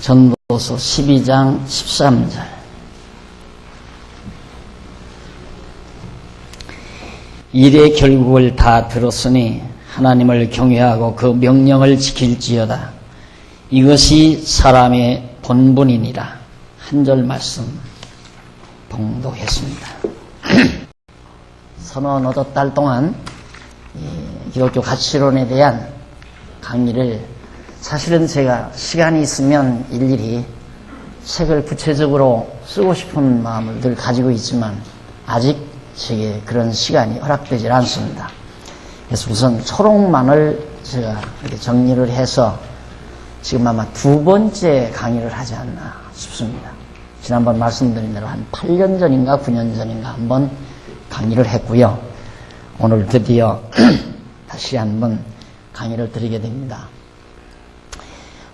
전도서 12장 13절. 일의 결국을 다 들었으니 하나님을 경외하고 그 명령을 지킬지어다. 이것이 사람의 본분이니라. 한 절 말씀 봉독했습니다. 서너 너댓 달 동안 기독교 가치론에 대한 강의를, 사실은 제가 시간이 있으면 일일이 책을 구체적으로 쓰고 싶은 마음을 늘 가지고 있지만 아직 제게 그런 시간이 허락되질 않습니다. 그래서 우선 초록만을 제가 이렇게 정리를 해서 지금 아마 두 번째 강의를 하지 않나 싶습니다. 지난번 말씀드린 대로 한 8년 전인가 9년 전인가 한번 강의를 했고요. 오늘 드디어 다시 한번 강의를 드리게 됩니다.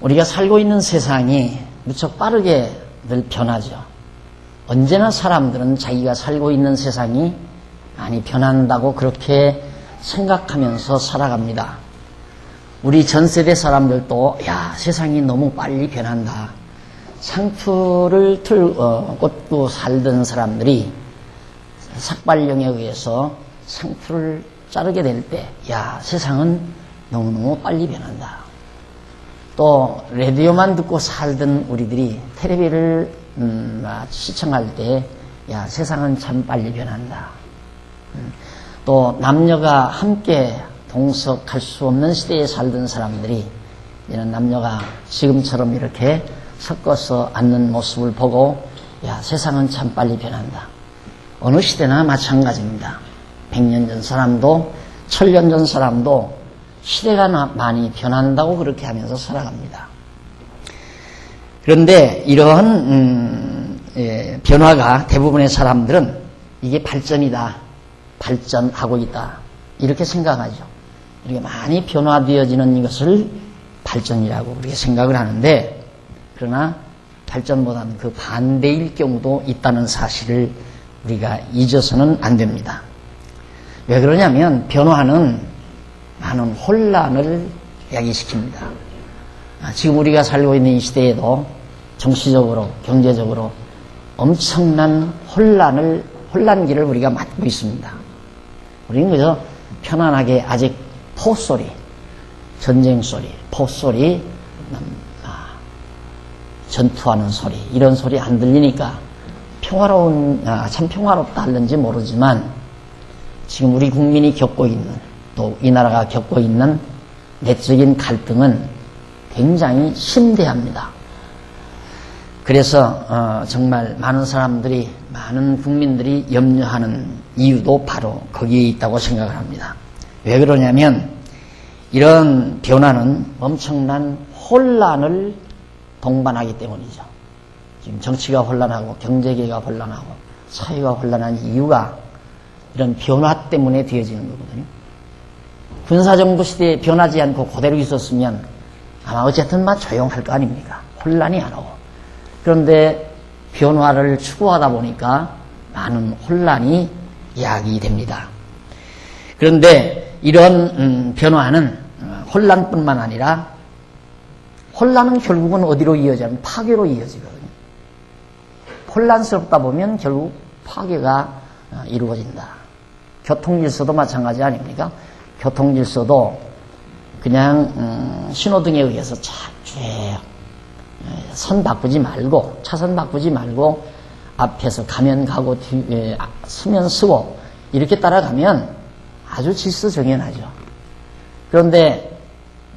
우리가 살고 있는 세상이 무척 빠르게 늘 변하죠. 언제나 사람들은 자기가 살고 있는 세상이 많이 변한다고 그렇게 생각하면서 살아갑니다. 우리 전 세대 사람들도 세상이 너무 빨리 변한다. 상투를 꽂고 살던 사람들이 삭발령에 의해서 상투를 자르게 될 때 세상은 너무너무 빨리 변한다. 또 라디오만 듣고 살던 우리들이 텔레비를 시청할 때 세상은 참 빨리 변한다. 또 남녀가 함께 동석할 수 없는 시대에 살던 사람들이 이런 남녀가 지금처럼 이렇게 섞어서 앉는 모습을 보고 세상은 참 빨리 변한다. 어느 시대나 마찬가지입니다. 100년 전 사람도 1000년 전 사람도 시대가 많이 변한다고 그렇게 하면서 살아갑니다. 그런데 이러한 변화가 대부분의 사람들은 이게 발전이다, 발전하고 있다 이렇게 생각하죠. 이렇게 많이 변화되어지는 이것을 발전이라고 우리가 생각을 하는데, 그러나 발전보다는 그 반대일 경우도 있다는 사실을 우리가 잊어서는 안 됩니다. 왜 그러냐면 변화는 많은 혼란을 야기시킵니다. 지금 우리가 살고 있는 이 시대에도 정치적으로, 경제적으로 엄청난 혼란기를 우리가 맞고 있습니다. 우리는 그저 편안하게 아직 포소리, 전쟁 소리, 포소리, 전투하는 소리, 이런 소리 안 들리니까 참 평화롭다 하는지 모르지만 지금 우리 국민이 겪고 있는, 또 이 나라가 겪고 있는 내적인 갈등은 굉장히 심대합니다. 그래서 정말 많은 사람들이, 많은 국민들이 염려하는 이유도 바로 거기에 있다고 생각을 합니다. 왜 그러냐면 이런 변화는 엄청난 혼란을 동반하기 때문이죠. 지금 정치가 혼란하고 경제계가 혼란하고 사회가 혼란한 이유가 이런 변화 때문에 되어지는 거거든요. 군사정부 시대에 변하지 않고 그대로 있었으면 아마 어쨌든 조용할 거 아닙니까? 혼란이 안 오고. 그런데 변화를 추구하다 보니까 많은 혼란이 야기됩니다. 그런데 이런 변화는 혼란뿐만 아니라, 혼란은 결국은 어디로 이어지냐면 파괴로 이어지거든요. 혼란스럽다 보면 결국 파괴가 이루어진다. 교통질서도 마찬가지 아닙니까? 교통질서도 그냥 신호등에 의해서 쭉 선 바꾸지 말고, 차선 바꾸지 말고 앞에서 가면 가고 뒤에 서면 서고 이렇게 따라가면 아주 질서 정연하죠. 그런데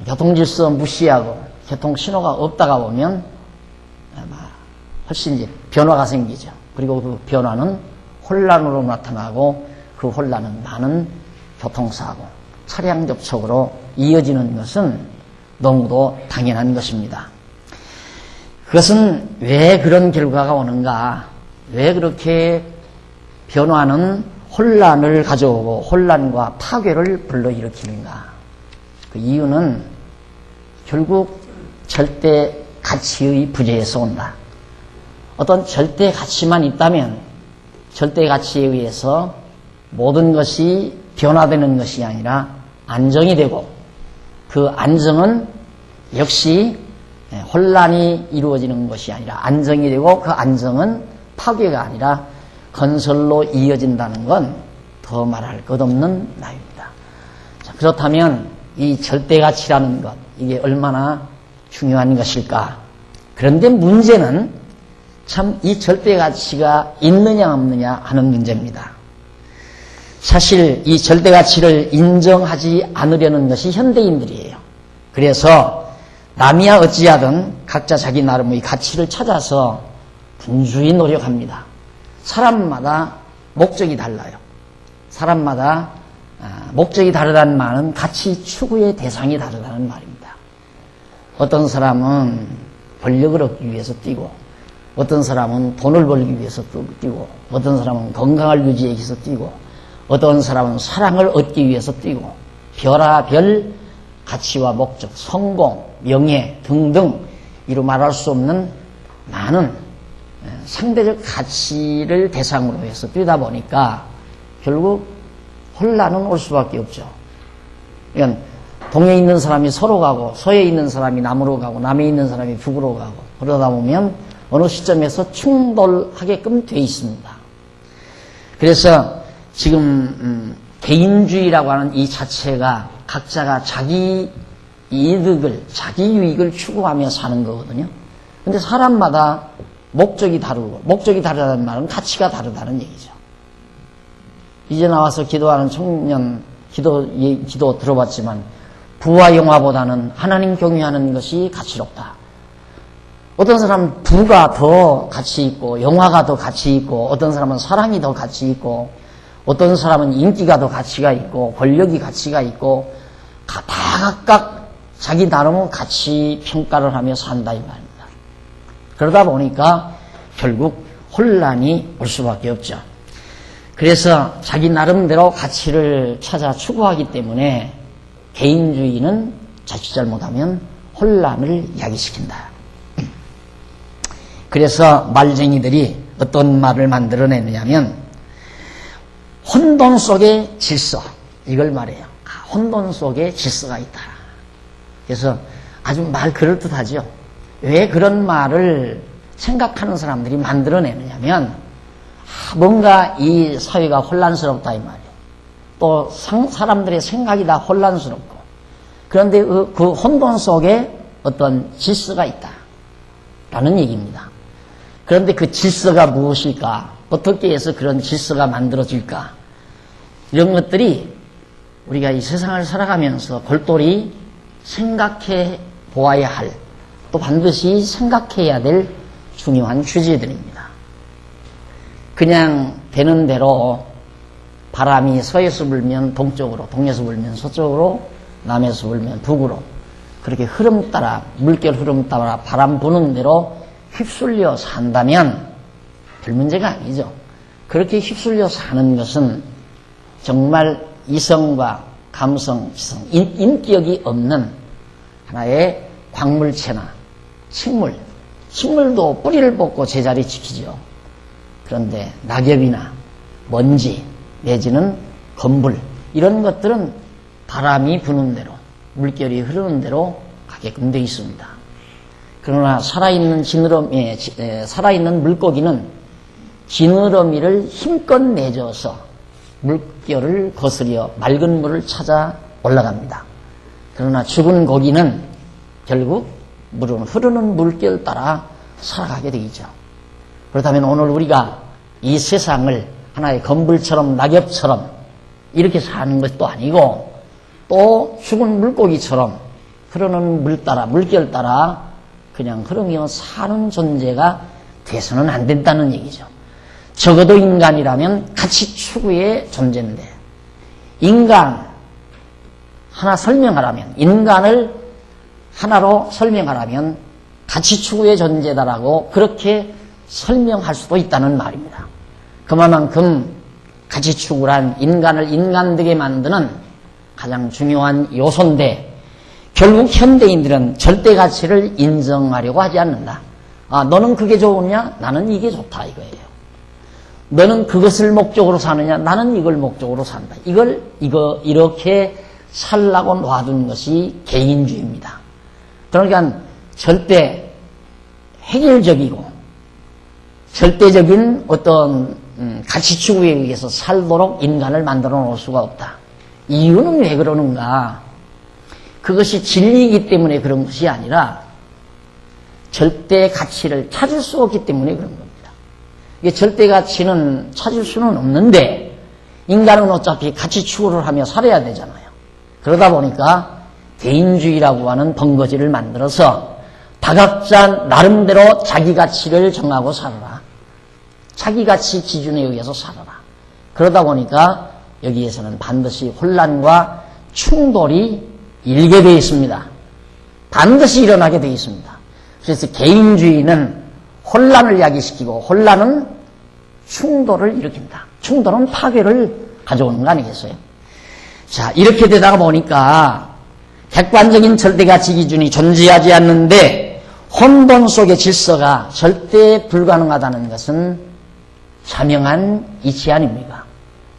교통질서 무시하고 교통신호가 없다가 보면 아마 훨씬 이제 변화가 생기죠. 그리고 그 변화는 혼란으로 나타나고 그 혼란은 많은 교통사고, 차량 접촉으로 이어지는 것은 너무도 당연한 것입니다. 그것은 왜 그런 결과가 오는가, 왜 그렇게 변화는 혼란을 가져오고 혼란과 파괴를 불러일으키는가. 그 이유는 결국 절대 가치의 부재에서 온다. 어떤 절대 가치만 있다면 절대 가치에 의해서 모든 것이 변화되는 것이 아니라 안정이 되고, 그 안정은 역시 혼란이 이루어지는 것이 아니라 안정이 되고 그 안정은 파괴가 아니라 건설로 이어진다는 건 더 말할 것 없는 나입니다. 자, 그렇다면 이 절대가치라는 것, 이게 얼마나 중요한 것일까? 그런데 문제는 참 이 절대가치가 있느냐 없느냐 하는 문제입니다. 사실 이 절대가치를 인정하지 않으려는 것이 현대인들이에요. 그래서 남이야 어찌하든 각자 자기 나름의 가치를 찾아서 분주히 노력합니다. 사람마다 목적이 달라요. 사람마다 목적이 다르다는 말은 가치 추구의 대상이 다르다는 말입니다. 어떤 사람은 권력을 얻기 위해서 뛰고, 어떤 사람은 돈을 벌기 위해서 뛰고, 어떤 사람은 건강을 유지하기 위해서 뛰고, 어떤 사람은 사랑을 얻기 위해서 뛰고, 별하별 가치와 목적, 성공, 명예 등등 이루 말할 수 없는 많은 상대적 가치를 대상으로 해서 뛰다 보니까 결국 혼란은 올 수밖에 없죠. 그러니까 동에 있는 사람이 서로 가고 서에 있는 사람이 남으로 가고 남에 있는 사람이 북으로 가고 그러다 보면 어느 시점에서 충돌하게끔 돼 있습니다. 그래서 지금 개인주의라고 하는 이 자체가 각자가 자기 이득을, 자기 유익을 추구하며 사는 거거든요. 근데 사람마다 목적이 다르고, 목적이 다르다는 말은 가치가 다르다는 얘기죠. 이제 나와서 기도하는 청년, 기도 들어봤지만, 부와 영화보다는 하나님 경외하는 것이 가치롭다. 어떤 사람은 부가 더 가치 있고, 영화가 더 가치 있고, 어떤 사람은 사랑이 더 가치 있고, 어떤 사람은 인기가 더 가치가 있고, 권력이 가치가 있고, 다 각각 자기 나름의 가치 평가를 하며 산다 이 말입니다. 그러다 보니까 결국 혼란이 올 수밖에 없죠. 그래서 자기 나름대로 가치를 찾아 추구하기 때문에 개인주의는 자칫 잘못하면 혼란을 야기시킨다. 그래서 말쟁이들이 어떤 말을 만들어내느냐면 혼돈 속에 질서, 이걸 말해요. 혼돈 속에 질서가 있다. 그래서 아주 말 그럴듯하죠. 왜 그런 말을 생각하는 사람들이 만들어내느냐면 뭔가 이 사회가 혼란스럽다 이 말이에요. 또 사람들의 생각이 다 혼란스럽고, 그런데 그 혼돈 속에 어떤 질서가 있다 라는 얘기입니다. 그런데 그 질서가 무엇일까? 어떻게 해서 그런 질서가 만들어질까? 이런 것들이 우리가 이 세상을 살아가면서 골똘히 생각해 보아야 할, 또 반드시 생각해야 될 중요한 주제들입니다. 그냥 되는 대로 바람이 서에서 불면 동쪽으로, 동에서 불면 서쪽으로, 남에서 불면 북으로, 그렇게 흐름 따라, 물결 흐름 따라 바람 부는 대로 휩쓸려 산다면 별 문제가 아니죠. 그렇게 휩쓸려 사는 것은 정말 이성과 감성, 지성, 인격이 없는 하나의 광물체나 식물도 뿌리를 뽑고 제자리 지키죠. 그런데 낙엽이나 먼지 내지는 건불, 이런 것들은 바람이 부는 대로, 물결이 흐르는 대로 가게끔 되어 있습니다. 그러나 살아있는 살아있는 물고기는 지느러미를 힘껏 내줘서 물결을 거스려 맑은 물을 찾아 올라갑니다. 그러나 죽은 고기는 결국 흐르는 물결 따라 살아가게 되죠. 그렇다면 오늘 우리가 이 세상을 하나의 건불처럼 낙엽처럼 이렇게 사는 것도 아니고, 또 죽은 물고기처럼 흐르는 물결 따라 그냥 흐르며 사는 존재가 돼서는 안 된다는 얘기죠. 적어도 인간이라면 가치 추구의 존재인데, 인간 하나 설명하라면, 인간을 하나로 설명하라면 가치 추구의 존재다라고 그렇게 설명할 수도 있다는 말입니다. 그만큼 가치 추구란 인간을 인간되게 만드는 가장 중요한 요소인데, 결국 현대인들은 절대 가치를 인정하려고 하지 않는다. 너는 그게 좋으냐? 나는 이게 좋다 이거예요. 너는 그것을 목적으로 사느냐? 나는 이걸 목적으로 산다. 이렇게 살라고 놔둔 것이 개인주의입니다. 그러니까 절대 획일적이고 절대적인 어떤 가치 추구에 의해서 살도록 인간을 만들어 놓을 수가 없다. 이유는 왜 그러는가? 그것이 진리이기 때문에 그런 것이 아니라 절대 가치를 찾을 수 없기 때문에 그런 겁니다. 이게 절대 가치는 찾을 수는 없는데 인간은 어차피 가치 추구를 하며 살아야 되잖아요. 그러다 보니까 개인주의라고 하는 번거지를 만들어서 다각자 나름대로 자기 가치를 정하고 살아라. 자기 가치 기준에 의해서 살아라. 그러다 보니까 여기에서는 반드시 혼란과 충돌이 일게 되어 있습니다. 반드시 일어나게 되어 있습니다. 그래서 개인주의는 혼란을 야기시키고 혼란은 충돌을 일으킨다. 충돌은 파괴를 가져오는 거 아니겠어요? 자, 이렇게 되다가 보니까 객관적인 절대가치 기준이 존재하지 않는데 혼돈 속의 질서가 절대 불가능하다는 것은 자명한 이치 아닙니까?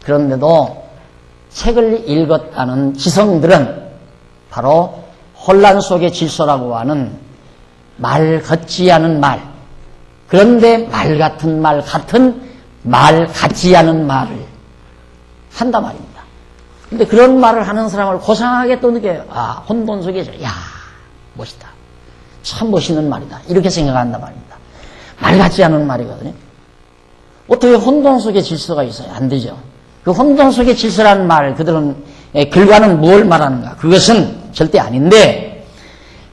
그런데도 책을 읽었다는 지성들은 바로 혼란 속의 질서라고 하는 말 같지 않은 말, 그런데 말 같은 말 같은 말 같지 않은 말을 한단 말입니다. 근데 그런 말을 하는 사람을 고상하게 또 느껴요. 아, 혼돈 속에, 야, 멋있다. 참 멋있는 말이다. 이렇게 생각한단 말입니다. 말 같지 않은 말이거든요. 어떻게 혼돈 속에 질서가 있어요? 안 되죠. 그 혼돈 속의 질서라는 말, 그들은, 글과는 뭘 말하는가? 그것은 절대 아닌데,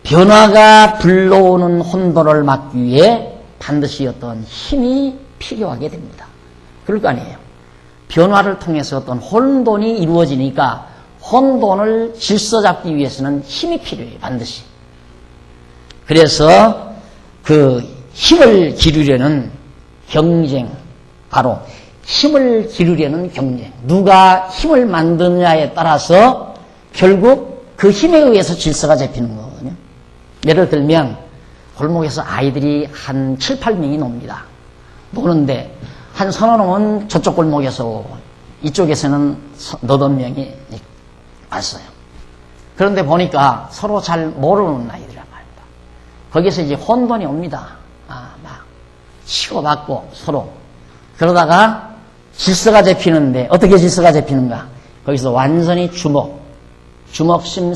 변화가 불러오는 혼돈을 막기 위해 반드시 어떤 힘이 필요하게 됩니다. 그럴 거 아니에요. 변화를 통해서 어떤 혼돈이 이루어지니까 혼돈을 질서 잡기 위해서는 힘이 필요해요. 반드시. 그래서 그 힘을 기르려는 경쟁, 바로 힘을 기르려는 경쟁. 누가 힘을 만드느냐에 따라서 결국 그 힘에 의해서 질서가 잡히는 거거든요. 예를 들면 골목에서 아이들이 한 7, 8명이 놉니다. 노는데 한 서너 놈은 저쪽 골목에서 오고 이쪽에서는 너댓 명이 왔어요. 그런데 보니까 서로 잘 모르는 아이들이란 말입니다. 거기서 이제 혼돈이 옵니다. 막 치고받고 서로. 그러다가 질서가 잡히는데 어떻게 질서가 잡히는가? 거기서 완전히 주먹심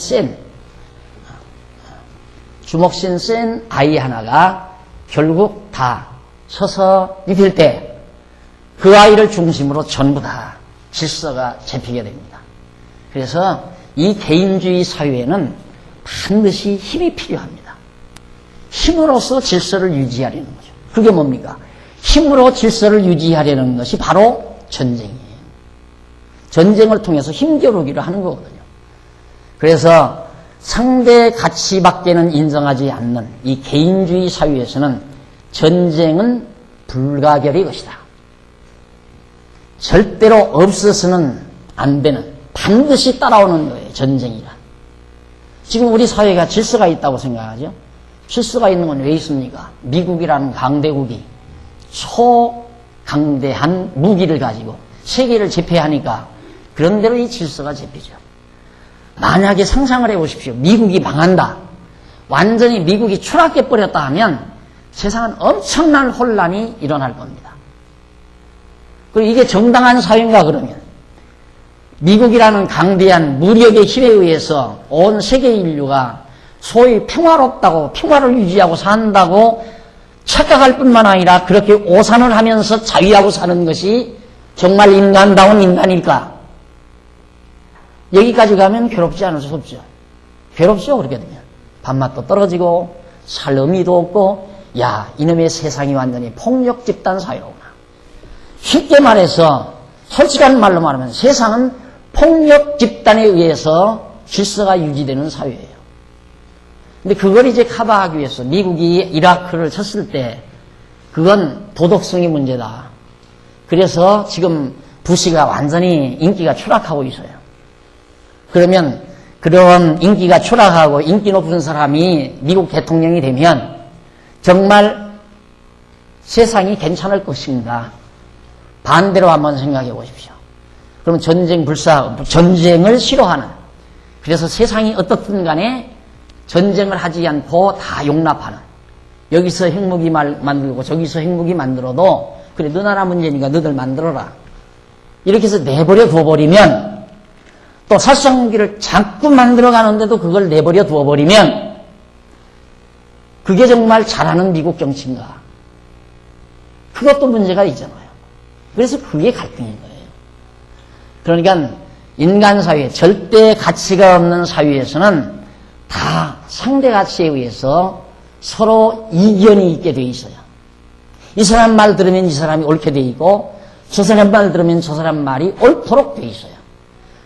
센 아이 하나가 결국 다 서서 이길 때 그 아이를 중심으로 전부 다 질서가 잡히게 됩니다. 그래서 이 개인주의 사회에는 반드시 힘이 필요합니다. 힘으로써 질서를 유지하려는 거죠. 그게 뭡니까? 힘으로 질서를 유지하려는 것이 바로 전쟁이에요. 전쟁을 통해서 힘겨루기를 하는 거거든요. 그래서 상대 가치밖에는 인정하지 않는 이 개인주의 사회에서는 전쟁은 불가결의 것이다. 절대로 없어서는 안 되는, 반드시 따라오는 거예요. 전쟁이란. 지금 우리 사회가 질서가 있다고 생각하죠? 질서가 있는 건 왜 있습니까? 미국이라는 강대국이 초강대한 무기를 가지고 세계를 제패하니까 그런 대로 이 질서가 잡히죠. 만약에 상상을 해보십시오. 미국이 망한다. 완전히 미국이 추락해버렸다 하면 세상은 엄청난 혼란이 일어날 겁니다. 그리고 이게 정당한 사회인가 그러면 미국이라는 강대한 무력의 힘에 의해서 온 세계 인류가 소위 평화롭다고 평화를 유지하고 산다고 착각할 뿐만 아니라 그렇게 오산을 하면서 자위하고 사는 것이 정말 인간다운 인간일까? 여기까지 가면 괴롭지 않을 수 없죠. 괴롭죠, 그렇게 되면. 밥맛도 떨어지고 살 의미도 없고, 야, 이놈의 세상이 완전히 폭력 집단 사회로구나. 쉽게 말해서 솔직한 말로 말하면 세상은 폭력 집단에 의해서 질서가 유지되는 사회예요. 근데 그걸 이제 커버하기 위해서 미국이 이라크를 쳤을 때 그건 도덕성의 문제다. 그래서 지금 부시가 완전히 인기가 추락하고 있어요. 그러면 그런 인기가 추락하고 인기 높은 사람이 미국 대통령이 되면 정말 세상이 괜찮을 것인가? 반대로 한번 생각해 보십시오. 그러면 전쟁을 싫어하는, 그래서 세상이 어떻든 간에 전쟁을 하지 않고 다 용납하는, 여기서 핵무기 만들고 저기서 핵무기 만들어도 그래 너 나라 문제니까 너들 만들어라 이렇게 해서 내버려 두어버리면, 또 살상무기를 자꾸 만들어가는데도 그걸 내버려 두어버리면 그게 정말 잘하는 미국 정치인가? 그것도 문제가 있잖아요. 그래서 그게 갈등인 거예요. 그러니까 인간 사회, 절대 가치가 없는 사회에서는 다 상대 가치에 의해서 서로 이견이 있게 돼 있어요. 이 사람 말 들으면 이 사람이 옳게 돼 있고 저 사람 말 들으면 저 사람 말이 옳도록 돼 있어요.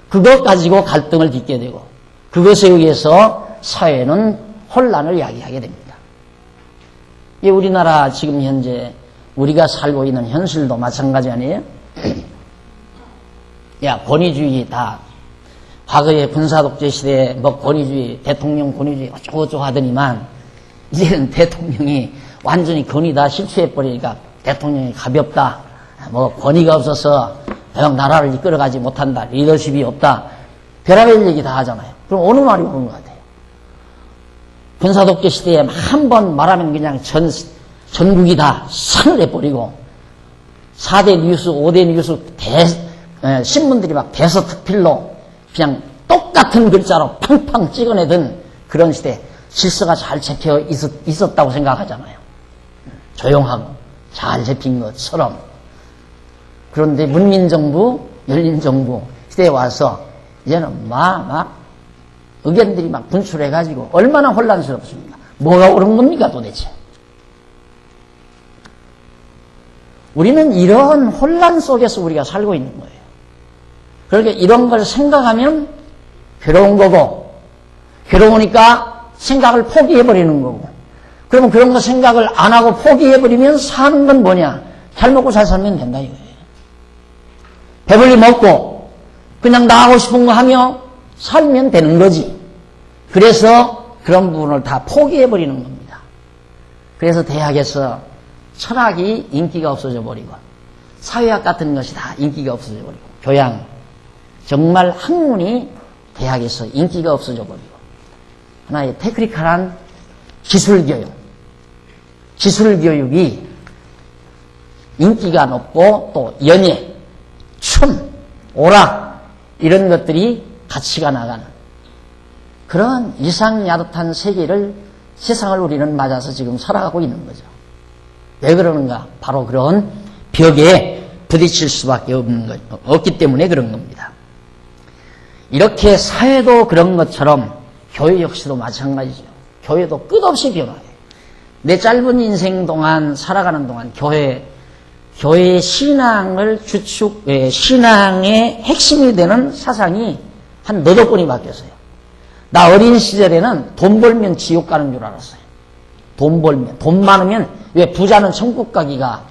그것 가지고 갈등을 빚게 되고 그것에 의해서 사회는 혼란을 야기하게 됩니다. 이 우리나라 지금 현재 우리가 살고 있는 현실도 마찬가지 아니에요? 야, 권위주의 다, 과거에 군사독재 시대에 뭐 권위주의, 대통령 권위주의 어쩌고저쩌고 하더니만, 이제는 대통령이 완전히 권위 다 실추해버리니까 대통령이 가볍다, 뭐 권위가 없어서 나라를 이끌어가지 못한다, 리더십이 없다, 별의별 얘기 다 하잖아요. 그럼 어느 말이 옳은 것 같아요? 군사독재 시대에 한 번 말하면 그냥 전국이 다 산을 해버리고 4대 뉴스, 5대 뉴스 신문들이 막 대서특필로 그냥 똑같은 글자로 팡팡 찍어내던 그런 시대, 질서가 잘 잡혀 있었다고 생각하잖아요. 조용하고 잘 잡힌 것처럼. 그런데 문민정부, 열린정부 시대에 와서 이제는 막 의견들이 막 분출해가지고 얼마나 혼란스럽습니까? 뭐가 옳은 겁니까 도대체? 우리는 이런 혼란 속에서 우리가 살고 있는 거예요. 그러니까 이런 걸 생각하면 괴로운 거고, 괴로우니까 생각을 포기해버리는 거고, 그러면 그런 거 생각을 안 하고 포기해버리면 사는 건 뭐냐? 잘 먹고 잘 살면 된다 이거예요. 배불리 먹고 그냥 나 하고 싶은 거 하며 살면 되는 거지. 그래서 그런 부분을 다 포기해버리는 겁니다. 그래서 대학에서 철학이 인기가 없어져 버리고 사회학 같은 것이 다 인기가 없어져 버리고 교양, 정말 학문이 대학에서 인기가 없어져 버리고 하나의 테크니컬한 기술교육이 인기가 높고 또 연예, 춤, 오락 이런 것들이 가치가 나가는 그런 이상야릇한 세상을 우리는 맞아서 지금 살아가고 있는 거죠. 왜 그러는가? 바로 그런 벽에 부딪힐 수밖에 없기 때문에 그런 겁니다. 이렇게 사회도 그런 것처럼 교회 역시도 마찬가지죠. 교회도 끝없이 변화해요. 내 짧은 인생 동안 살아가는 동안 교회의 신앙을 신앙의 핵심이 되는 사상이 한 너댓 번이 바뀌었어요. 나 어린 시절에는 돈 벌면 지옥 가는 줄 알았어요. 돈 많으면, 왜 부자는 천국 가기가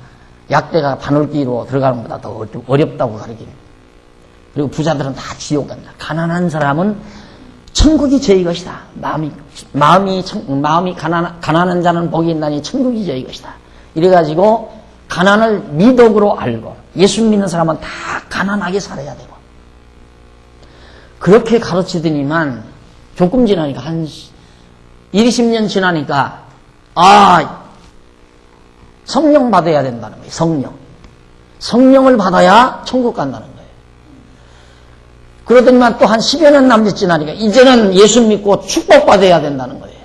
약대가 바늘기로 들어가는 것보다 더 어렵다고 가르칩니다. 그리고 부자들은 다 지옥 간다. 가난한 사람은 천국이 저희 것이다. 마음이 가난한 자는 복이 있나니 천국이 저희 것이다. 이래가지고 가난을 미덕으로 알고 예수 믿는 사람은 다 가난하게 살아야 되고 그렇게 가르치더니만 조금 지나니까 한 20년 지나니까 성령 받아야 된다는 거예요. 성령을 받아야 천국 간다는 거예요. 그러더니만 또 한 10여 년 남짓 지나니까 이제는 예수 믿고 축복받아야 된다는 거예요.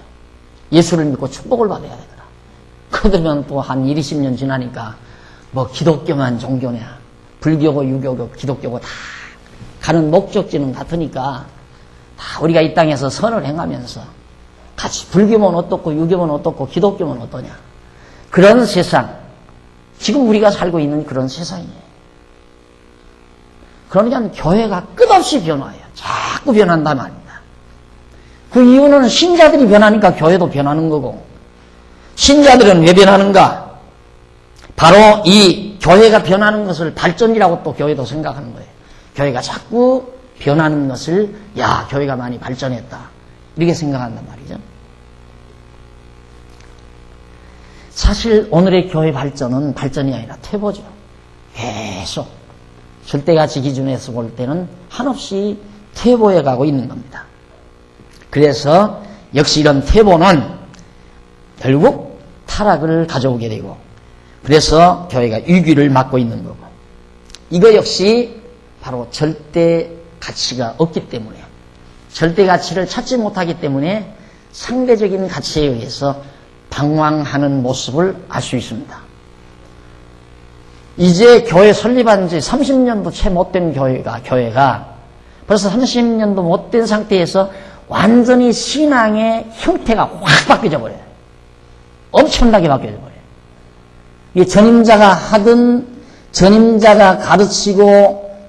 예수를 믿고 축복을 받아야 되더라. 그러더니만 또 한 20년 지나니까 뭐 기독교만 종교냐, 불교고 유교고 기독교고 다 가는 목적지는 같으니까 다 우리가 이 땅에서 선을 행하면서 같이 불교면 어떻고 유교면 어떻고 기독교면 어떠냐. 그런 세상, 지금 우리가 살고 있는 그런 세상이에요. 그러니까 교회가 끝없이 변화해요. 자꾸 변한단 말입니다. 그 이유는 신자들이 변하니까 교회도 변하는 거고, 신자들은 왜 변하는가? 바로 이 교회가 변하는 것을 발전이라고 또 교회도 생각하는 거예요. 교회가 자꾸 변하는 것을 교회가 많이 발전했다 이렇게 생각한단 말이죠. 사실 오늘의 교회 발전은 발전이 아니라 퇴보죠. 계속 절대가치 기준에서 볼 때는 한없이 퇴보해 가고 있는 겁니다. 그래서 역시 이런 퇴보는 결국 타락을 가져오게 되고, 그래서 교회가 위기를 맞고 있는 거고, 이거 역시 바로 절대 가치가 없기 때문에, 절대 가치를 찾지 못하기 때문에 상대적인 가치에 의해서 방황하는 모습을 알 수 있습니다. 이제 교회 설립한 지 30년도 채 못된 교회가 벌써 30년도 못된 상태에서 완전히 신앙의 형태가 확 바뀌어져 버려요. 엄청나게 바뀌어져 버려요. 이게 전임자가 하든 전임자가 가르치고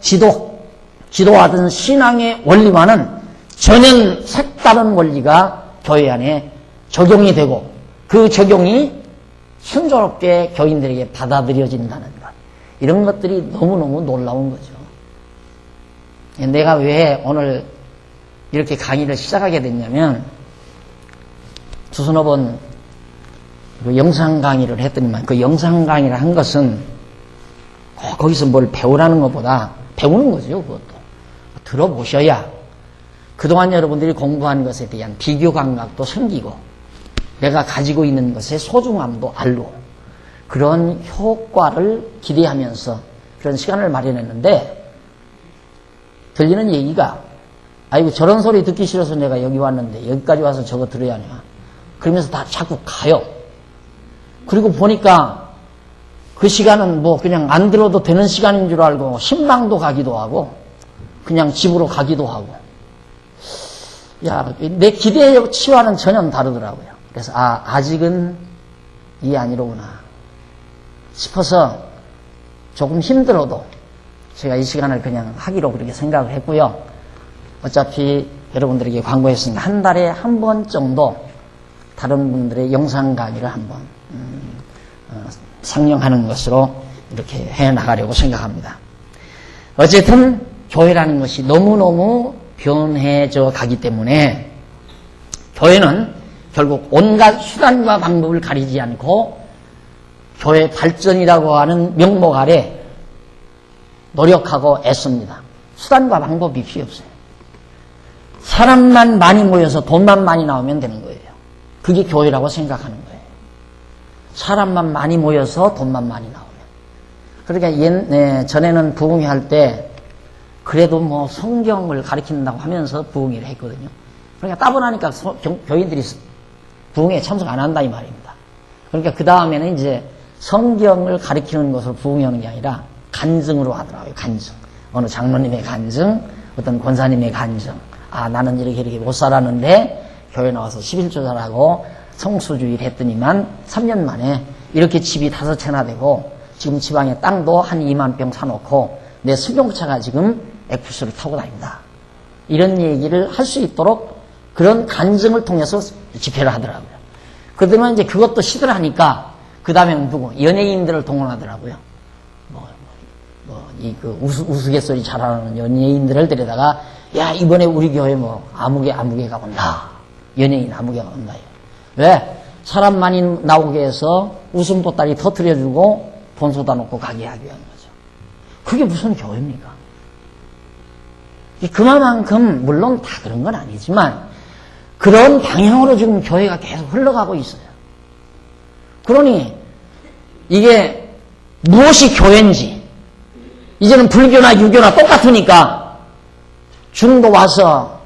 지도하던 신앙의 원리와는 전혀 색다른 원리가 교회 안에 적용이 되고, 그 적용이 순조롭게 교인들에게 받아들여진다는 것. 이런 것들이 너무너무 놀라운 거죠. 내가 왜 오늘 이렇게 강의를 시작하게 됐냐면, 주선업은 그 영상 강의를 했더니만, 그 영상 강의를 한 것은 거기서 뭘 배우라는 것보다 배우는 거죠. 그것도 들어보셔야 그동안 여러분들이 공부한 것에 대한 비교 감각도 생기고, 내가 가지고 있는 것의 소중함도 알고, 그런 효과를 기대하면서 그런 시간을 마련했는데, 들리는 얘기가, 아이고 저런 소리 듣기 싫어서 내가 여기 왔는데 여기까지 와서 저거 들어야 하냐, 그러면서 다 자꾸 가요. 그리고 보니까 그 시간은 뭐 그냥 안 들어도 되는 시간인 줄 알고 신방도 가기도 하고 그냥 집으로 가기도 하고, 야, 내 기대치와는 전혀 다르더라고요. 그래서 아직은 이 아니로구나 싶어서 조금 힘들어도 제가 이 시간을 그냥 하기로 그렇게 생각을 했고요. 어차피 여러분들에게 광고했으니까 한 달에 한 번 정도 다른 분들의 영상 강의를 한번 상영하는 것으로 이렇게 해나가려고 생각합니다. 어쨌든 교회라는 것이 너무너무 변해져 가기 때문에 교회는 결국 온갖 수단과 방법을 가리지 않고 교회 발전이라고 하는 명목 아래 노력하고 애씁니다. 수단과 방법이 필요 없어요. 사람만 많이 모여서 돈만 많이 나오면 되는 거예요. 그게 교회라고 생각하는 거예요. 사람만 많이 모여서 돈만 많이 나오면. 그러니까 전에는 부흥회 할 때 그래도 뭐 성경을 가르친다고 하면서 부흥회를 했거든요. 그러니까 따분하니까 교인들이 부흥회에 참석 안 한다 이 말입니다. 그러니까 그 다음에는 이제 성경을 가르치는 것으로 부흥회 하는 게 아니라 간증으로 하더라고요. 간증. 어느 장로님의 간증, 어떤 권사님의 간증. 나는 이렇게 못 살았는데 교회 나와서 11조절하고 성수주의를 했더니만 3년 만에 이렇게 집이 5채나 되고, 지금 지방에 땅도 한 2만 평 사놓고 내 승용차가 지금 에쿠스를 타고 다닌다. 이런 얘기를 할 수 있도록 그런 간증을 통해서 집회를 하더라고요. 그러면 이제 그것도 시들하니까 그 다음에는 누구? 연예인들을 동원하더라고요. 그 우스갯소리 잘하는 연예인들을 데려다가, 야, 이번에 우리 교회 아무개가 온다. 연예인 아무개가 온다. 왜? 사람 많이 나오게 해서 웃음 보따리 터뜨려주고 돈 쏟아놓고 가게 하기 위한 거죠. 그게 무슨 교회입니까? 그만큼 물론 다 그런 건 아니지만 그런 방향으로 지금 교회가 계속 흘러가고 있어요. 그러니 이게 무엇이 교회인지, 이제는 불교나 유교나 똑같으니까 중도 와서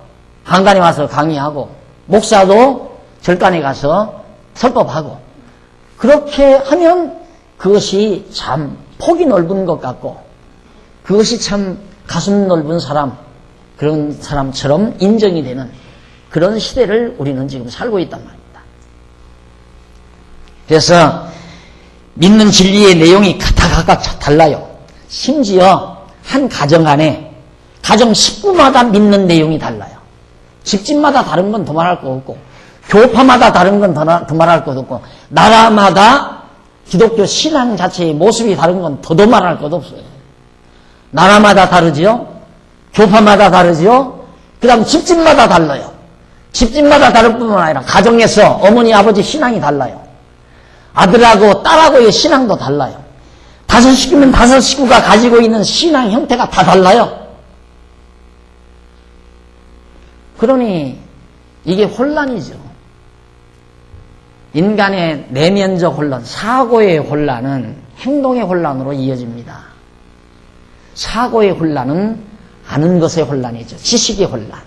한간에 와서 강의하고, 목사도 절간에 가서 설법하고, 그렇게 하면 그것이 참 폭이 넓은 것 같고, 그것이 참 가슴 넓은 사람, 그런 사람처럼 인정이 되는 그런 시대를 우리는 지금 살고 있단 말입니다. 그래서 믿는 진리의 내용이 다 각각 달라요. 심지어 한 가정 안에 가정 식구마다 믿는 내용이 달라요. 집집마다 다른 건 더말할 거 없고, 교파마다 다른 건 더말할 것 없고, 나라마다 기독교 신앙 자체의 모습이 다른 건 더도 말할 것 없어요. 나라마다 다르지요? 교파마다 다르지요? 그 다음 집집마다 달라요. 집집마다 다를 뿐만 아니라 가정에서 어머니 아버지 신앙이 달라요. 아들하고 딸하고의 신앙도 달라요. 5식구면 5식구가 가지고 있는 신앙 형태가 다 달라요. 그러니 이게 혼란이죠. 인간의 내면적 혼란, 사고의 혼란은 행동의 혼란으로 이어집니다. 사고의 혼란은 아는 것의 혼란이죠. 지식의 혼란.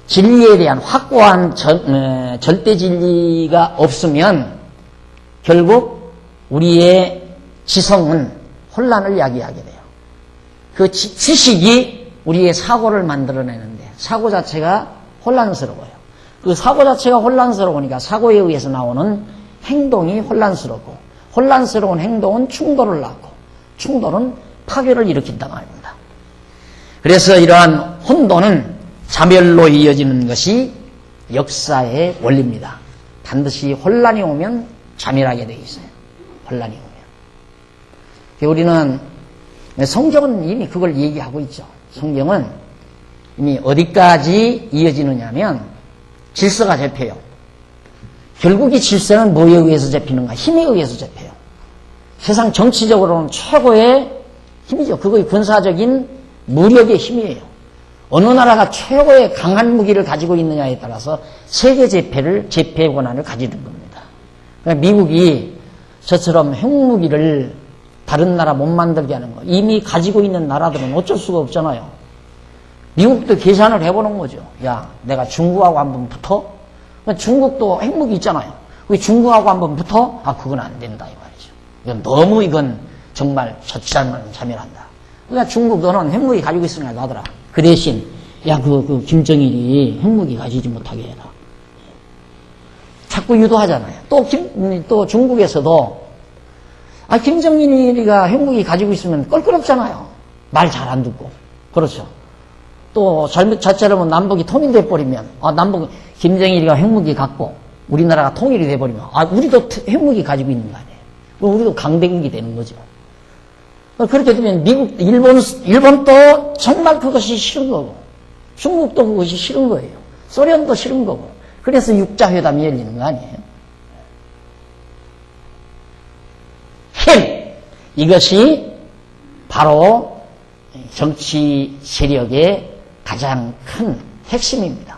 진리에 대한 확고한 절대 진리가 없으면 결국 우리의 지성은 혼란을 야기하게 돼요. 그 지식이 우리의 사고를 만들어내는데 사고 자체가 혼란스러워요. 그 사고 자체가 혼란스러우니까 사고에 의해서 나오는 행동이 혼란스럽고 혼란스러운 행동은 충돌을 낳고 충돌은 파괴를 일으킨다 말입니다. 그래서 이러한 혼돈은 자멸로 이어지는 것이 역사의 원리입니다. 반드시 혼란이 오면 자멸하게 되어 있어요. 혼란이 오면. 우리는 성경은 이미 그걸 얘기하고 있죠. 성경은 이미 어디까지 이어지느냐면 질서가 잡혀요. 결국 이 질서는 뭐에 의해서 잡히는가? 힘에 의해서 잡혀요. 세상 정치적으로는 최고의 힘이죠. 그거의 군사적인 무력의 힘이에요. 어느 나라가 최고의 강한 무기를 가지고 있느냐에 따라서 세계 제패의 권한을 가지는 겁니다. 그러니까 미국이 저처럼 핵무기를 다른 나라 못 만들게 하는 거. 이미 가지고 있는 나라들은 어쩔 수가 없잖아요. 미국도 계산을 해보는 거죠. 야, 내가 중국하고 한번 붙어? 중국도 핵무기 있잖아요. 왜 중국하고 한번 붙어? 아, 그건 안 된다, 이 말이죠. 이건 정말 자멸한다. 그러니까 중국 너는 핵무기 가지고 있으니까 놔둬라. 그 대신, 야, 김정일이 핵무기 가지지 못하게 해라. 자꾸 유도하잖아요. 또 중국에서도, 김정일이가 핵무기 가지고 있으면 껄끄럽잖아요. 말 잘 안 듣고. 그렇죠. 또, 저처럼 남북이 통일돼버리면, 김정일이가 핵무기 갖고, 우리나라가 통일이 돼버리면, 우리도 핵무기 가지고 있는 거 아니에요. 그럼 우리도 강대국이 되는 거죠. 그렇게 되면 일본도 정말 그것이 싫은 거고, 중국도 그것이 싫은 거예요. 소련도 싫은 거고. 그래서 육자회담이 열리는 거 아니에요. 힘! 이것이 바로 정치 세력의 가장 큰 핵심입니다.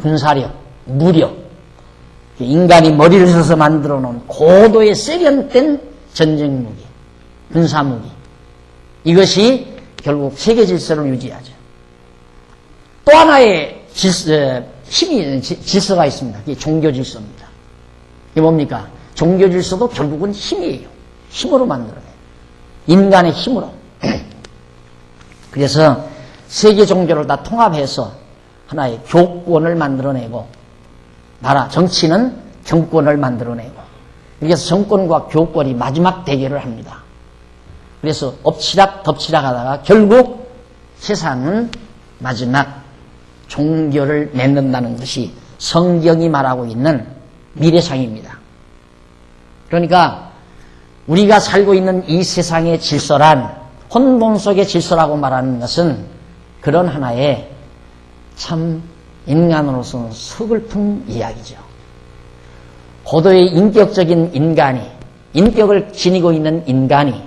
군사력, 무력, 인간이 머리를 써서 만들어 놓은 고도의 세련된 전쟁 무기, 군사 무기. 이것이 결국 세계 질서를 유지하죠. 또 하나의 질서가 있습니다. 그게 종교 질서입니다. 이게 뭡니까? 종교 질서도 결국은 힘이에요. 힘으로 만들어내요. 인간의 힘으로. 그래서 세계 종교를 다 통합해서 하나의 교권을 만들어내고, 정치는 정권을 만들어내고, 그래서 정권과 교권이 마지막 대결을 합니다. 그래서 엎치락 덮치락 하다가 결국 세상은 마지막 종교를 맺는다는 것이 성경이 말하고 있는 미래상입니다. 그러니까 우리가 살고 있는 이 세상의 질서란 혼돈 속의 질서라고 말하는 것은 그런 하나의 참 인간으로서는 서글픈 이야기죠. 고도의 인격적인 인간이, 인격을 지니고 있는 인간이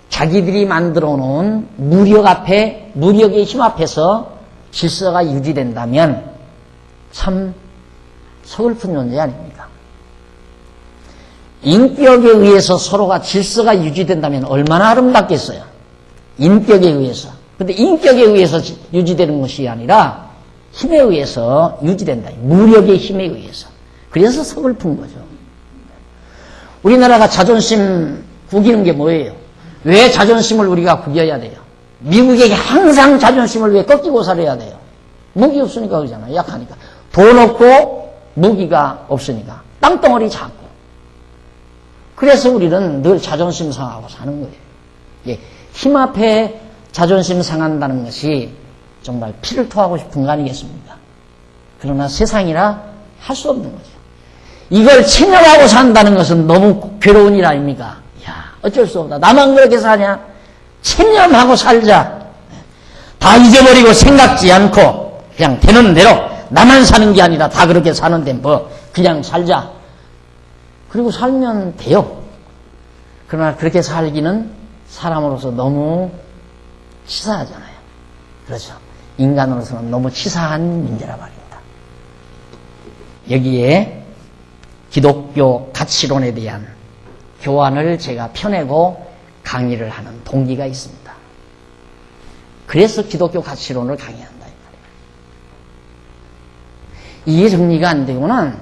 자기들이 만들어 놓은 무력의 힘 앞에서 질서가 유지된다면 참 서글픈 존재 아닙니까? 인격에 의해서 서로가 질서가 유지된다면 얼마나 아름답겠어요. 인격에 의해서. 근데 인격에 의해서 유지되는 것이 아니라 힘에 의해서 유지된다. 무력의 힘에 의해서. 그래서 서글픈 거죠. 우리나라가 자존심 구기는 게 뭐예요? 왜 자존심을 우리가 구겨야 돼요? 미국에게 항상 자존심을 왜 꺾이고 살아야 돼요? 무기 없으니까 그러잖아요. 약하니까. 돈 없고 무기가 없으니까. 땅덩어리 작고. 그래서 우리는 늘 자존심 상하고 사는 거예요. 예, 힘 앞에 자존심 상한다는 것이 정말 피를 토하고 싶은 거 아니겠습니까? 그러나 세상이라 할 수 없는 거죠. 이걸 체념하고 산다는 것은 너무 괴로운 일 아닙니까? 야, 어쩔 수 없다. 나만 그렇게 사냐? 체념하고 살자. 다 잊어버리고 생각지 않고 그냥 되는 대로 나만 사는 게 아니라 다 그렇게 사는데 뭐 그냥 살자. 그리고 살면 돼요. 그러나 그렇게 살기는 사람으로서 너무 치사하잖아요. 그렇죠. 인간으로서는 너무 치사한 문제라 말입니다. 여기에 기독교 가치론에 대한 교환을 제가 펴내고 강의를 하는 동기가 있습니다. 그래서 기독교 가치론을 강의한다. 이해 정리가 안 되고는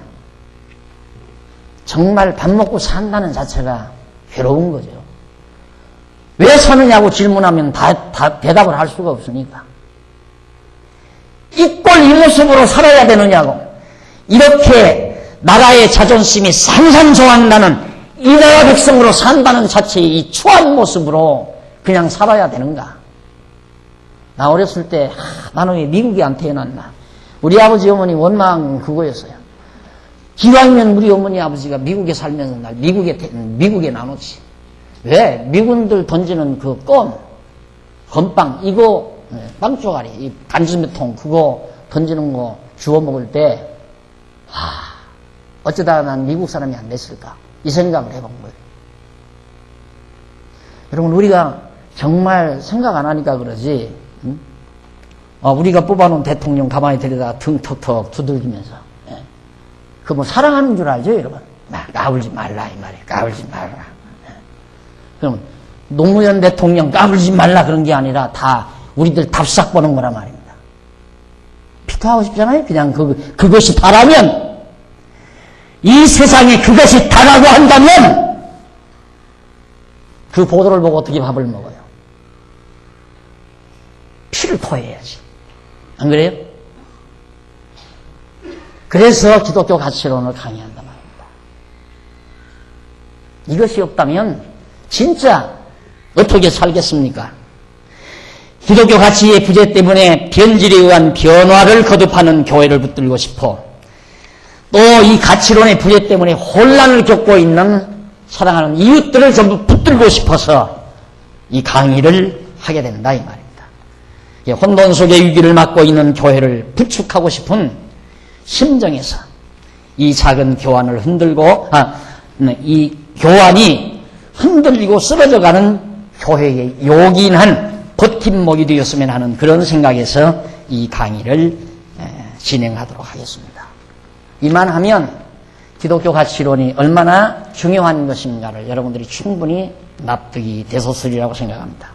정말 밥 먹고 산다는 자체가 괴로운 거죠. 왜 사느냐고 질문하면 다 대답을 할 수가 없으니까. 이 꼴 이 모습으로 살아야 되느냐고. 이렇게 나라의 자존심이 산산조각나는 이 나라 백성으로 산다는 자체의 이 추한 모습으로 그냥 살아야 되는가. 나 어렸을 때 나는 왜 미국에 안 태어났나. 우리 아버지 어머니 원망은 그거였어요. 기왕이면 우리 어머니 아버지가 미국에 살면서 날 미국에 나누지. 왜? 미군들 던지는 그 건빵, 이거, 빵 쪼가리, 이 간지매통, 그거 던지는 거 주워 먹을 때, 어쩌다 난 미국 사람이 안 됐을까? 이 생각을 해본 거예요. 여러분, 우리가 정말 생각 안 하니까 그러지, 응? 우리가 뽑아놓은 대통령 가만히 들여다가 등 턱턱 두들기면서, 그 뭐 사랑하는 줄 알죠, 여러분? 까불지 말라, 이 말이에요. 까불지 말라. 그럼 노무현 대통령 까불지 말라 그런 게 아니라 다 우리들 답싹 보는 거란 말입니다. 피토하고 싶잖아요. 그냥 그것이 다라면, 이 세상에 그것이 다라고 한다면 그 보도를 보고 어떻게 밥을 먹어요? 피를 토해야지. 안 그래요? 그래서 기독교 가치론을 강의한단 말입니다. 이것이 없다면 진짜 어떻게 살겠습니까? 기독교 가치의 부재 때문에 변질에 의한 변화를 거듭하는 교회를 붙들고 싶어, 또 이 가치론의 부재 때문에 혼란을 겪고 있는 사랑하는 이웃들을 전부 붙들고 싶어서 이 강의를 하게 된다 이 말입니다. 혼돈 속의 위기를 맞고 있는 교회를 부축하고 싶은 심정에서 이 작은 교환을 흔들고 이 교환이 흔들리고 쓰러져가는 교회의 요긴한 버팀목이 되었으면 하는 그런 생각에서 이 강의를 진행하도록 하겠습니다. 이만하면 기독교 가치론이 얼마나 중요한 것인가를 여러분들이 충분히 납득이 되셨으리라고 생각합니다.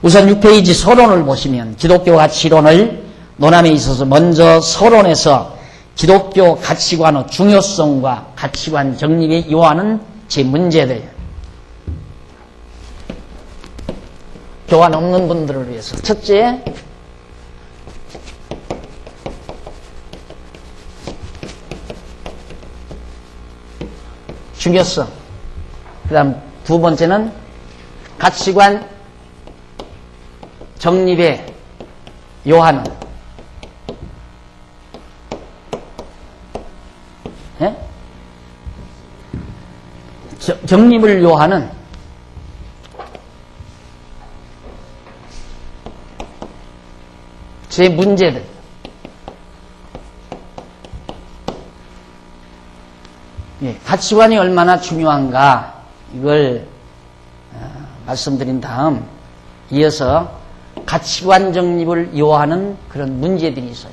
우선 6페이지 서론을 보시면 기독교 가치론을 논함에 있어서 먼저 서론에서 기독교 가치관의 중요성과 가치관 정립에 요하는 제 문제들, 교환 없는 분들을 위해서. 첫째, 중요성. 그 다음 두 번째는 가치관 정립에 요하는, 정립을 요하는 제 문제들. 가치관이 얼마나 중요한가 이걸 말씀드린 다음 이어서 가치관 정립을 요하는 그런 문제들이 있어요.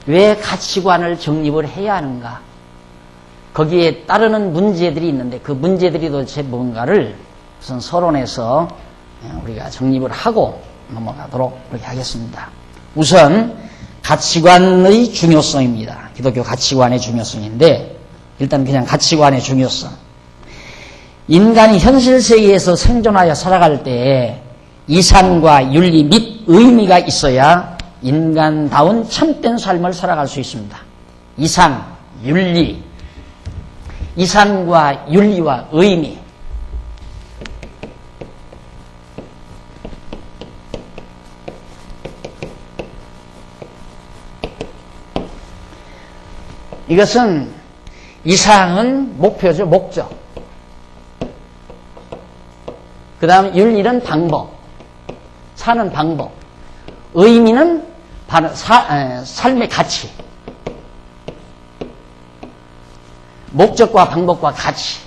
왜 가치관을 정립을 해야 하는가? 거기에 따르는 문제들이 있는데 그 문제들이 도대체 뭔가를 우선 서론에서 우리가 정립을 하고 넘어가도록 그렇게 하겠습니다. 우선 가치관의 중요성입니다. 기독교 가치관의 중요성인데 일단 그냥 가치관의 중요성. 인간이 현실 세계에서 생존하여 살아갈 때 이상과 윤리 및 의미가 있어야 인간다운 참된 삶을 살아갈 수 있습니다. 이상, 윤리, 이상과 윤리와 의미. 이것은 이상은 목표죠, 목적. 그 다음 윤리는 방법, 사는 방법. 의미는 바로 삶의 가치. 목적과 방법과 가치.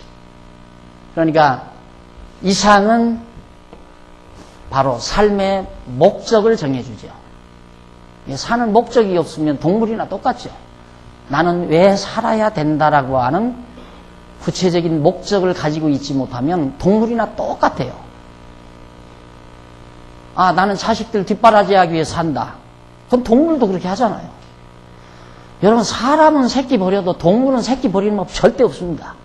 그러니까 이상은 바로 삶의 목적을 정해주죠. 사는 목적이 없으면 동물이나 똑같죠. 나는 왜 살아야 된다라고 하는 구체적인 목적을 가지고 있지 못하면 동물이나 똑같아요. 아, 나는 자식들 뒷바라지하기 위해 산다. 그럼 동물도 그렇게 하잖아요. 여러분, 사람은 새끼 버려도 동물은 새끼 버리는 법 절대 없습니다.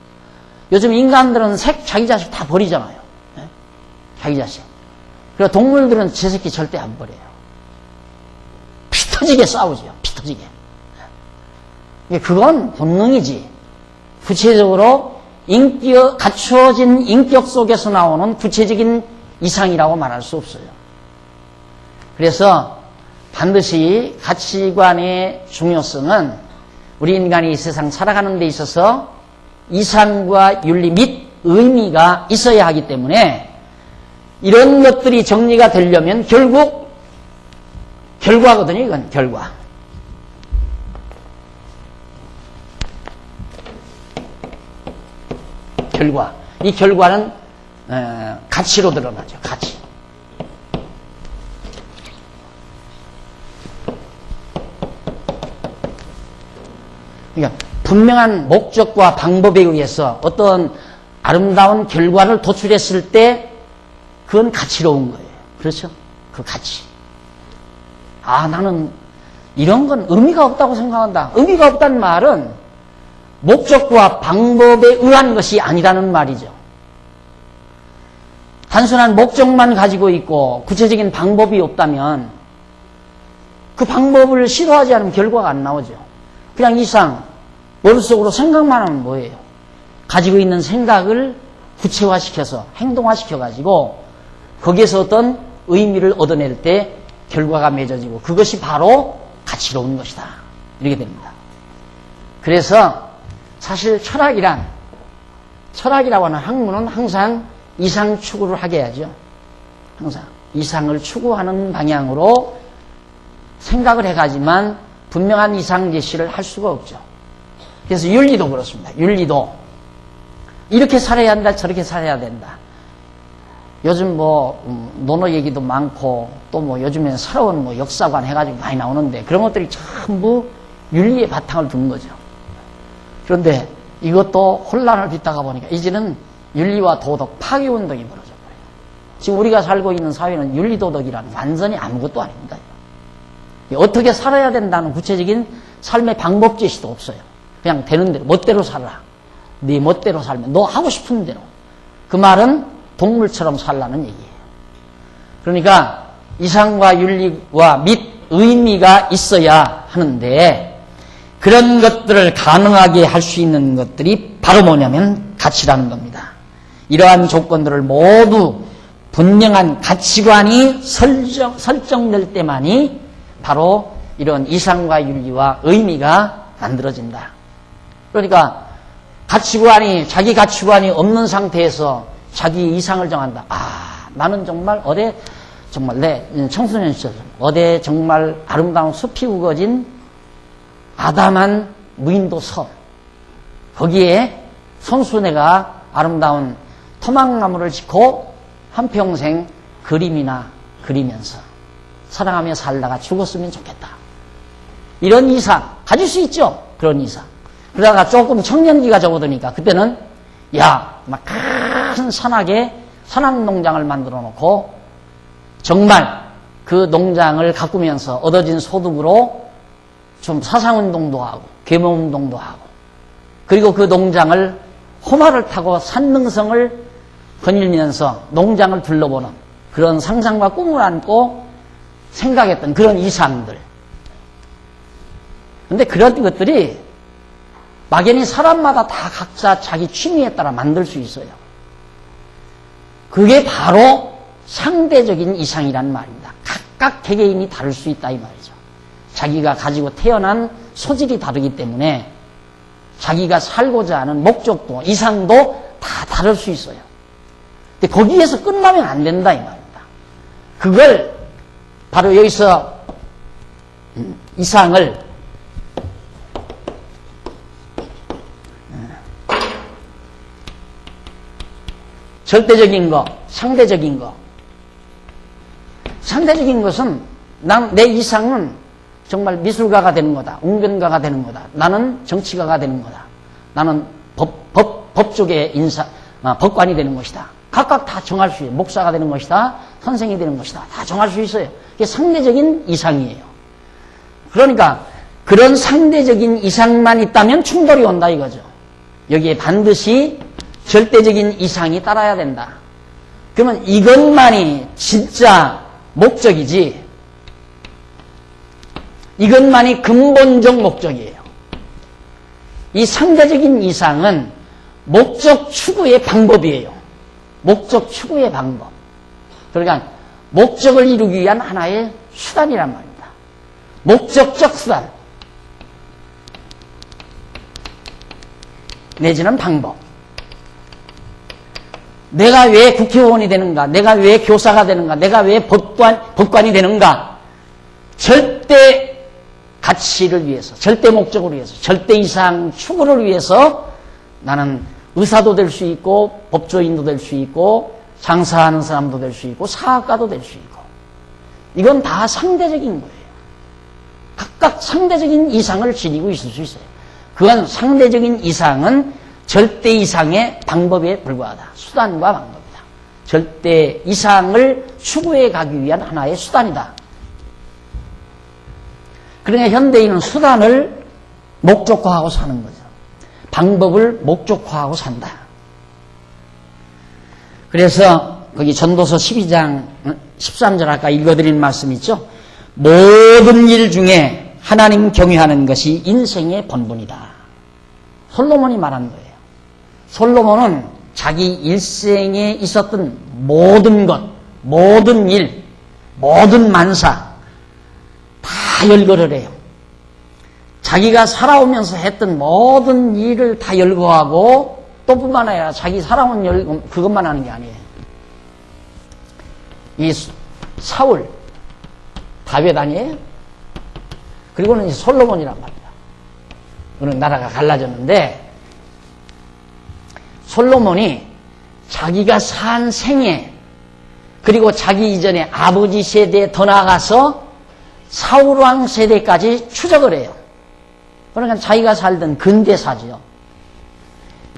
요즘 인간들은 자기 자식 다 버리잖아요. 네? 자기 자식. 그리고 동물들은 제 새끼 절대 안 버려요. 피 터지게 싸우죠. 피 터지게. 그건 본능이지. 구체적으로 갖추어진 인격 속에서 나오는 구체적인 이상이라고 말할 수 없어요. 그래서 반드시 가치관의 중요성은 우리 인간이 이 세상 살아가는 데 있어서 이상과 윤리 및 의미가 있어야 하기 때문에 이런 것들이 정리가 되려면 결국 결과거든요. 이건 결과. 결과. 이 결과는 가치로 드러나죠. 가치. 그러니까 분명한 목적과 방법에 의해서 어떤 아름다운 결과를 도출했을 때 그건 가치로운 거예요. 그렇죠? 그 가치. 아, 나는 이런 건 의미가 없다고 생각한다. 의미가 없다는 말은 목적과 방법에 의한 것이 아니라는 말이죠. 단순한 목적만 가지고 있고 구체적인 방법이 없다면 그 방법을 싫어하지 않으면 결과가 안 나오죠. 그냥 이상 머릿속으로 생각만 하면 뭐예요? 가지고 있는 생각을 구체화시켜서 행동화시켜가지고 거기에서 어떤 의미를 얻어낼 때 결과가 맺어지고 그것이 바로 가치로운 것이다. 이렇게 됩니다. 그래서 사실 철학이라고 하는 학문은 항상 이상 추구를 하게 하죠. 항상 이상을 추구하는 방향으로 생각을 해가지만 분명한 이상 제시를 할 수가 없죠. 그래서 윤리도 그렇습니다. 윤리도 이렇게 살아야 한다, 저렇게 살아야 된다. 요즘 논어 얘기도 많고 또 요즘엔 새로운 역사관 해가지고 많이 나오는데 그런 것들이 전부 윤리의 바탕을 둔 거죠. 그런데 이것도 혼란을 빚다가 보니까 이제는 윤리와 도덕 파괴 운동이 벌어져 버려요. 지금 우리가 살고 있는 사회는 윤리 도덕이라는 완전히 아무것도 아닙니다. 어떻게 살아야 된다는 구체적인 삶의 방법 제시도 없어요. 그냥 되는 대로 멋대로 살아라. 네 멋대로 살면 너 하고 싶은 대로. 그 말은 동물처럼 살라는 얘기예요. 그러니까 이상과 윤리와 및 의미가 있어야 하는데 그런 것들을 가능하게 할 수 있는 것들이 바로 뭐냐면 가치라는 겁니다. 이러한 조건들을 모두 분명한 가치관이 설정될 때만이 바로 이런 이상과 윤리와 의미가 만들어진다. 그러니까 자기 가치관이 없는 상태에서 자기 이상을 정한다. 아, 나는 정말 내 청소년 시절 정말 아름다운 숲이 우거진 아담한 무인도 섬. 거기에 손수네가 아름다운 토막나무를 짓고 한평생 그림이나 그리면서 사랑하며 살다가 죽었으면 좋겠다. 이런 이상 가질 수 있죠. 그런 이상. 그러다가 조금 청년기가 접어드니까 그때는 막 큰 산악에 산악농장을 만들어 놓고 정말 그 농장을 가꾸면서 얻어진 소득으로 좀 사상운동도 하고 계몽운동도 하고 그리고 그 농장을 호마를 타고 산능성을 거닐면서 농장을 둘러보는 그런 상상과 꿈을 안고 생각했던 그런 이상들. 근데 그런 것들이 막연히 사람마다 다 각자 자기 취미에 따라 만들 수 있어요. 그게 바로 상대적인 이상이란 말입니다. 각각 개개인이 다를 수 있다 이 말이죠. 자기가 가지고 태어난 소질이 다르기 때문에 자기가 살고자 하는 목적도 이상도 다 다를 수 있어요. 근데 거기에서 끝나면 안 된다 이 말입니다. 그걸 바로 여기서 이상을 절대적인 거, 상대적인 거. 상대적인 것은 내 이상은 정말 미술가가 되는 거다. 웅변가가 되는 거다. 나는 정치가가 되는 거다. 나는 법조계 법관이 되는 것이다. 각각 다 정할 수 있어요. 목사가 되는 것이다. 선생이 되는 것이다. 다 정할 수 있어요. 이게 상대적인 이상이에요. 그러니까 그런 상대적인 이상만 있다면 충돌이 온다 이거죠. 여기에 반드시 절대적인 이상이 따라야 된다. 그러면 이것만이 진짜 목적이지, 이것만이 근본적 목적이에요. 이 상대적인 이상은 목적 추구의 방법이에요. 목적 추구의 방법. 그러니까 목적을 이루기 위한 하나의 수단이란 말입니다. 목적적 수단 내지는 방법. 내가 왜 국회의원이 되는가? 내가 왜 교사가 되는가? 내가 왜 법관이 되는가? 절대 가치를 위해서, 절대 목적을 위해서, 절대 이상 추구를 위해서 나는 의사도 될 수 있고, 법조인도 될 수 있고, 장사하는 사람도 될 수 있고, 사학가도 될 수 있고. 이건 다 상대적인 거예요. 각각 상대적인 이상을 지니고 있을 수 있어요. 그건 상대적인 이상은 절대 이상의 방법에 불과하다. 수단과 방법이다. 절대 이상을 추구해 가기 위한 하나의 수단이다. 그러니까 현대인은 수단을 목적화하고 사는 거죠. 방법을 목적화하고 산다. 그래서 거기 전도서 12장 13절 아까 읽어드린 말씀 있죠. 모든 일 중에 하나님 경외하는 것이 인생의 본분이다. 솔로몬이 말한 거예요. 솔로몬은 자기 일생에 있었던 모든 것, 모든 일, 모든 만사 다 열거를 해요. 자기가 살아오면서 했던 모든 일을 다 열거하고 또 뿐만 아니라 자기 살아온 그것만 하는 게 아니에요. 이 사울, 다윗 아니에요? 그리고는 이제 솔로몬이란 말이에요. 그는 나라가 갈라졌는데 솔로몬이 자기가 산 생애 그리고 자기 이전에 아버지 세대에 더 나아가서 사울왕 세대까지 추적을 해요. 그러니까 자기가 살던 근대사지요.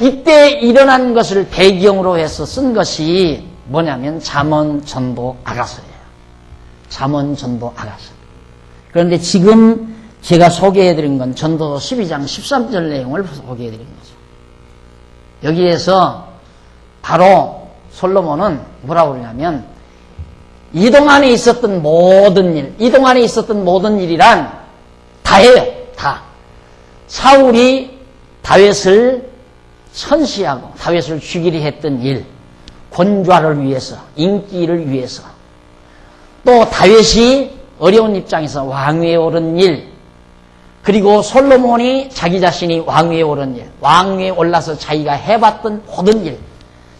이때 일어난 것을 배경으로 해서 쓴 것이 뭐냐면 잠언전도 아가서예요. 잠언전도 아가서. 그런데 지금 제가 소개해드린 건 전도서 12장 13절 내용을 소개해드린 거죠. 여기에서 바로 솔로몬은 뭐라고 그러냐면 이동안에 있었던 모든 일, 이동안에 있었던 모든 일이란 다예요. 다. 사울이 다윗을 선시하고 다윗을 죽이려 했던 일, 권좌를 위해서, 인기를 위해서, 또 다윗이 어려운 입장에서 왕위에 오른 일, 그리고 솔로몬이 자기 자신이 왕위에 오른 일, 왕위에 올라서 자기가 해봤던 모든 일,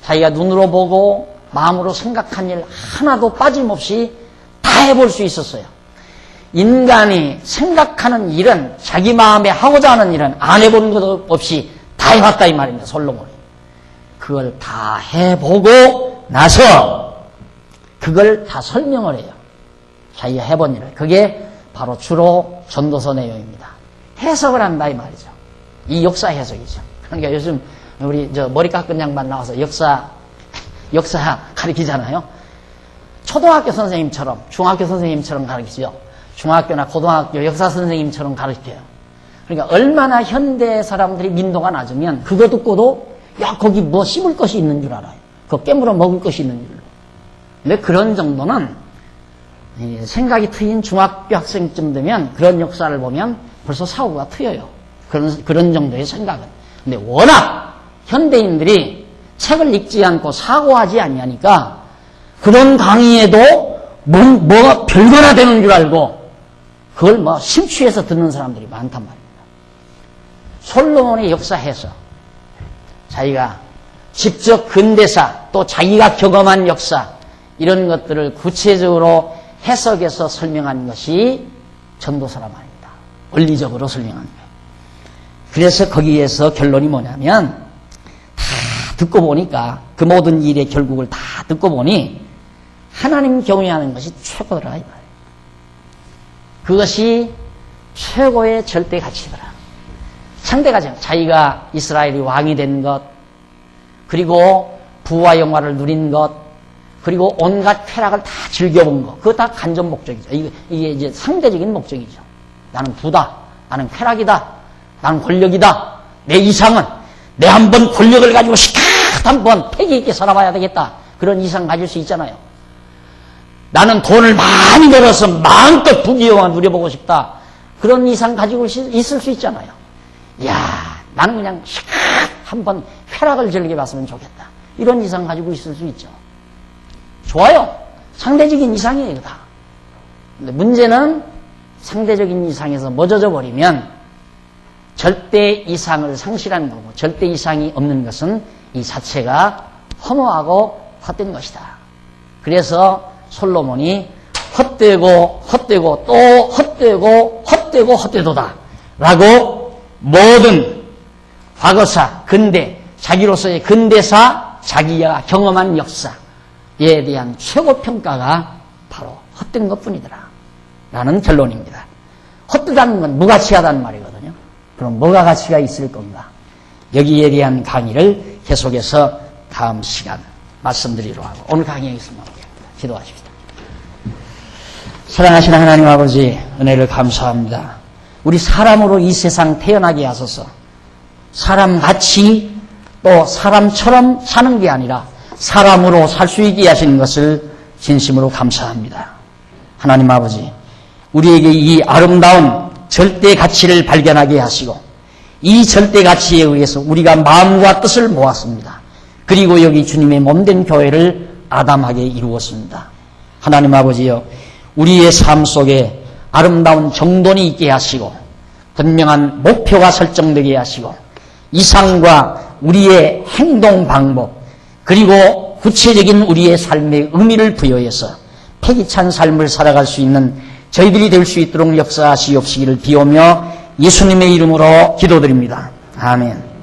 자기가 눈으로 보고 마음으로 생각한 일 하나도 빠짐없이 다 해볼 수 있었어요. 인간이 생각하는 일은 자기 마음에 하고자 하는 일은 안 해본 것 없이 다 해봤다 이 말입니다. 솔로몬이. 그걸 다 해보고 나서 그걸 다 설명을 해요. 자기가 해본 일을. 그게 바로 주로 전도서 내용입니다. 해석을 한다 이 말이죠. 이 역사 해석이죠. 그러니까 요즘 우리 머리 깎은 양반 나와서 역사 가르치잖아요. 초등학교 선생님처럼, 중학교 선생님처럼 가르치죠. 중학교나 고등학교 역사 선생님처럼 가르쳐요. 그러니까 얼마나 현대 사람들이 민도가 낮으면 그거 듣고도 야 거기 뭐 씹을 것이 있는 줄 알아요. 그거 깨물어 먹을 것이 있는 줄로. 근데 그런 정도는 생각이 트인 중학교 학생쯤 되면 그런 역사를 보면 벌써 사고가 트여요. 그런 정도의 생각은. 근데 워낙 현대인들이 책을 읽지 않고 사고하지 않냐니까 그런 강의에도 뭐가 별거나 되는 줄 알고 그걸 심취해서 듣는 사람들이 많단 말입니다. 솔로몬의 역사 해석, 자기가 직접 근대사 또 자기가 경험한 역사 이런 것들을 구체적으로 해석해서 설명한 것이 전도서란 말입니다. 원리적으로 설명한 거예요. 그래서 거기에서 결론이 뭐냐면 다 듣고 보니까 그 모든 일의 결국을 다 듣고 보니 하나님 경외하는 것이 최고더라 이 말이에요. 그것이 최고의 절대 가치더라. 상대 가치, 자기가 이스라엘이 왕이 된 것, 그리고 부와 영화를 누린 것, 그리고 온갖 쾌락을 다 즐겨본 것, 그거 다 간접 목적이죠. 이게 이제 상대적인 목적이죠. 나는 부다, 나는 쾌락이다, 나는 권력이다, 내 이상은 내 한번 권력을 가지고 시컷 한번 패기 있게 살아봐야 되겠다. 그런 이상 가질 수 있잖아요. 나는 돈을 많이 벌어서 마음껏 부귀영화 누려보고 싶다. 그런 이상 가지고 있을 수 있잖아요. 이야, 나는 그냥 시컷 한번 쾌락을 즐겨봤으면 좋겠다. 이런 이상 가지고 있을 수 있죠. 좋아요. 상대적인 이상이에요, 다. 근데 문제는 상대적인 이상에서 멎어져 버리면 절대 이상을 상실하는 거고, 절대 이상이 없는 것은 이 자체가 허무하고 헛된 것이다. 그래서 솔로몬이 헛되고 헛되고 또 헛되고 헛되고 헛되도다 라고 모든 과거사, 근대, 자기로서의 근대사, 자기가 경험한 역사에 대한 최고 평가가 바로 헛된 것뿐이더라 라는 결론입니다. 헛되다는 건 무가치하다는 말이거든요. 그럼 뭐가 가치가 있을 건가? 여기에 대한 강의를 계속해서 다음 시간 말씀드리도록 하고, 오늘 강의에 있습니다. 기도하십시다. 사랑하시는 하나님 아버지, 은혜를 감사합니다. 우리 사람으로 이 세상 태어나게 하소서. 사람같이 또 사람처럼 사는 게 아니라 사람으로 살 수 있게 하시는 것을 진심으로 감사합니다. 하나님 아버지, 우리에게 이 아름다운 절대 가치를 발견하게 하시고, 이 절대 가치에 의해서 우리가 마음과 뜻을 모았습니다. 그리고 여기 주님의 몸된 교회를 아담하게 이루었습니다. 하나님 아버지여, 우리의 삶 속에 아름다운 정돈이 있게 하시고, 분명한 목표가 설정되게 하시고, 이상과 우리의 행동 방법, 그리고 구체적인 우리의 삶의 의미를 부여해서 패기찬 삶을 살아갈 수 있는 저희들이 될 수 있도록 역사하시옵시기를 비오며 예수님의 이름으로 기도드립니다. 아멘.